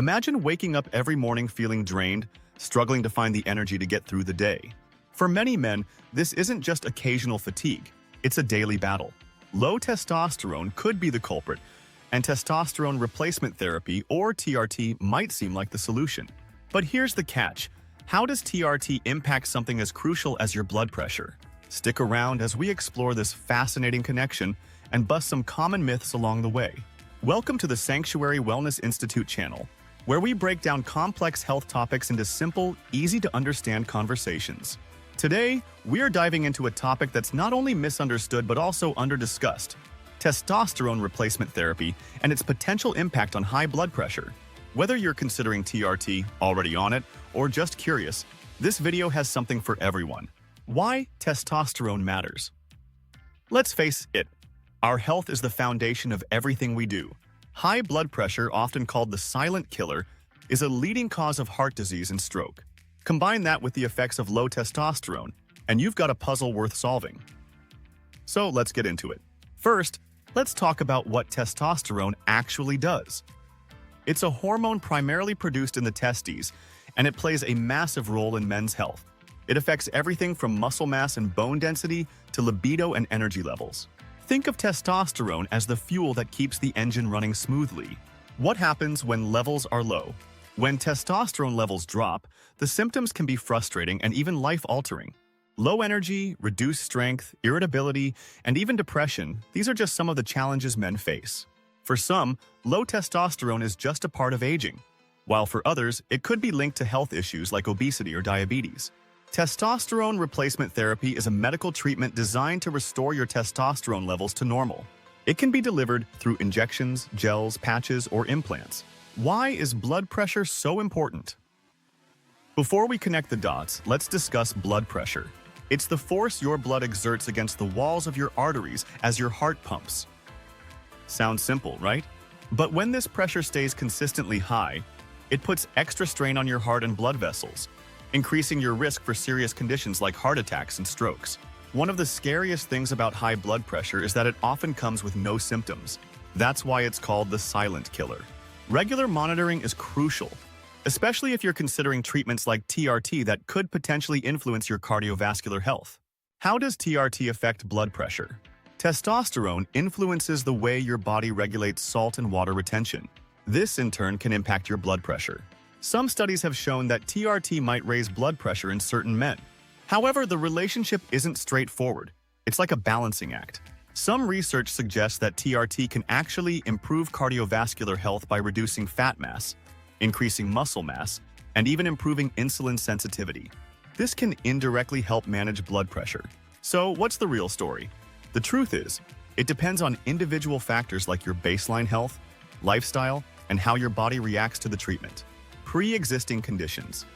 Imagine waking up every morning feeling drained, struggling to find the energy to get through the day. For many men, this isn't just occasional fatigue, it's a daily battle. Low testosterone could be the culprit, and testosterone replacement therapy, or TRT, might seem like the solution. But here's the catch. How does TRT impact something as crucial as your blood pressure? Stick around as we explore this fascinating connection and bust some common myths along the way. Welcome to the Sanctuary Wellness Institute channel, where we break down complex health topics into simple, easy-to-understand conversations. Today, we're diving into a topic that's not only misunderstood but also under-discussed: testosterone replacement therapy and its potential impact on high blood pressure. Whether you're considering TRT, already on it, or just curious, this video has something for everyone. Why testosterone matters. Let's face it, our health is the foundation of everything we do. High blood pressure, often called the silent killer, is a leading cause of heart disease and stroke. Combine that with the effects of low testosterone, and you've got a puzzle worth solving. So let's get into it. First, let's talk about what testosterone actually does. It's a hormone primarily produced in the testes, and it plays a massive role in men's health. It affects everything from muscle mass and bone density to libido and energy levels. Think of testosterone as the fuel that keeps the engine running smoothly. What happens when levels are low? When testosterone levels drop, the symptoms can be frustrating and even life-altering. Low energy, reduced strength, irritability, and even depression, these are just some of the challenges men face. For some, low testosterone is just a part of aging, while for others, it could be linked to health issues like obesity or diabetes. Testosterone replacement therapy is a medical treatment designed to restore your testosterone levels to normal. It can be delivered through injections, gels, patches, or implants. Why is blood pressure so important? Before we connect the dots, let's discuss blood pressure. It's the force your blood exerts against the walls of your arteries as your heart pumps. Sounds simple, right? But when this pressure stays consistently high, it puts extra strain on your heart and blood vessels, increasing your risk for serious conditions like heart attacks and strokes. One of the scariest things about high blood pressure is that it often comes with no symptoms. That's why it's called the silent killer. Regular monitoring is crucial, especially if you're considering treatments like TRT that could potentially influence your cardiovascular health. How does TRT affect blood pressure? Testosterone influences the way your body regulates salt and water retention. This, in turn, can impact your blood pressure. Some studies have shown that TRT might raise blood pressure in certain men. However, the relationship isn't straightforward. It's like a balancing act. Some research suggests that TRT can actually improve cardiovascular health by reducing fat mass, increasing muscle mass, and even improving insulin sensitivity. This can indirectly help manage blood pressure. So, what's the real story? The truth is, it depends on individual factors like your baseline health, lifestyle, and how your body reacts to the treatment. Pre-existing conditions.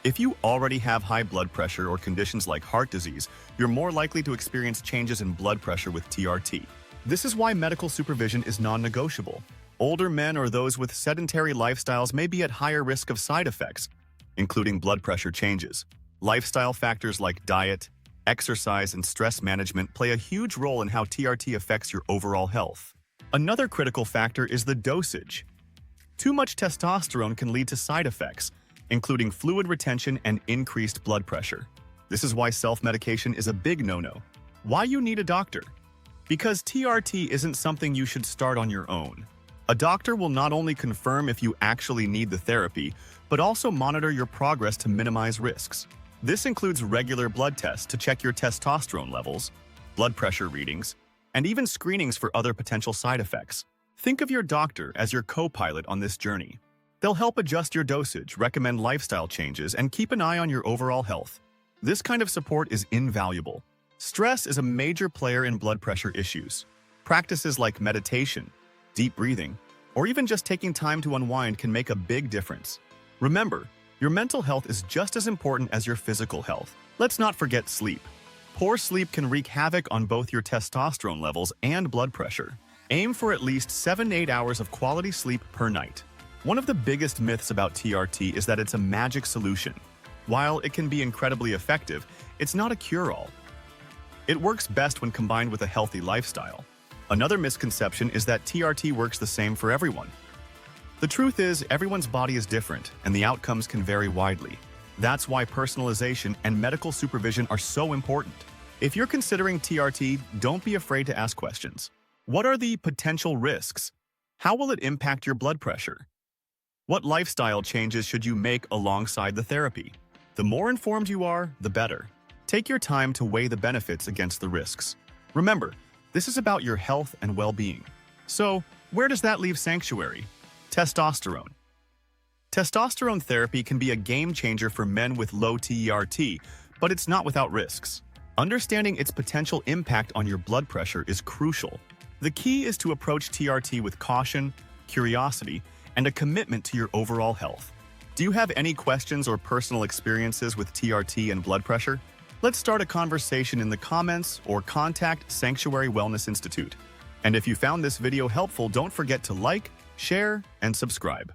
If you already have high blood pressure or conditions like heart disease, you're more likely to experience changes in blood pressure with TRT. This is why medical supervision is non-negotiable. Older men or those with sedentary lifestyles may be at higher risk of side effects, including blood pressure changes. Lifestyle factors like diet, exercise, and stress management play a huge role in how TRT affects your overall health. Another critical factor is the dosage. Too much testosterone can lead to side effects, including fluid retention and increased blood pressure. This is why self-medication is a big no-no. Why you need a doctor? Because TRT isn't something you should start on your own. A doctor will not only confirm if you actually need the therapy, but also monitor your progress to minimize risks. This includes regular blood tests to check your testosterone levels, blood pressure readings, and even screenings for other potential side effects. Think of your doctor as your co-pilot on this journey. They'll help adjust your dosage, recommend lifestyle changes, and keep an eye on your overall health. This kind of support is invaluable. Stress is a major player in blood pressure issues. Practices like meditation, deep breathing, or even just taking time to unwind can make a big difference. Remember, your mental health is just as important as your physical health. Let's not forget sleep. Poor sleep can wreak havoc on both your testosterone levels and blood pressure. Aim for at least 7 to 8 hours of quality sleep per night. One of the biggest myths about TRT is that it's a magic solution. While it can be incredibly effective, it's not a cure-all. It works best when combined with a healthy lifestyle. Another misconception is that TRT works the same for everyone. The truth is, everyone's body is different, and the outcomes can vary widely. That's why personalization and medical supervision are so important. If you're considering TRT, don't be afraid to ask questions. What are the potential risks? How will it impact your blood pressure? What lifestyle changes should you make alongside the therapy? The more informed you are, the better. Take your time to weigh the benefits against the risks. Remember, this is about your health and well-being. So, where does that leave Sanctuary? Testosterone. Testosterone therapy can be a game changer for men with low TRT, but it's not without risks. Understanding its potential impact on your blood pressure is crucial. The key is to approach TRT with caution, curiosity, and a commitment to your overall health. Do you have any questions or personal experiences with TRT and blood pressure? Let's start a conversation in the comments or contact Sanctuary Wellness Institute. And if you found this video helpful, don't forget to like, share, and subscribe.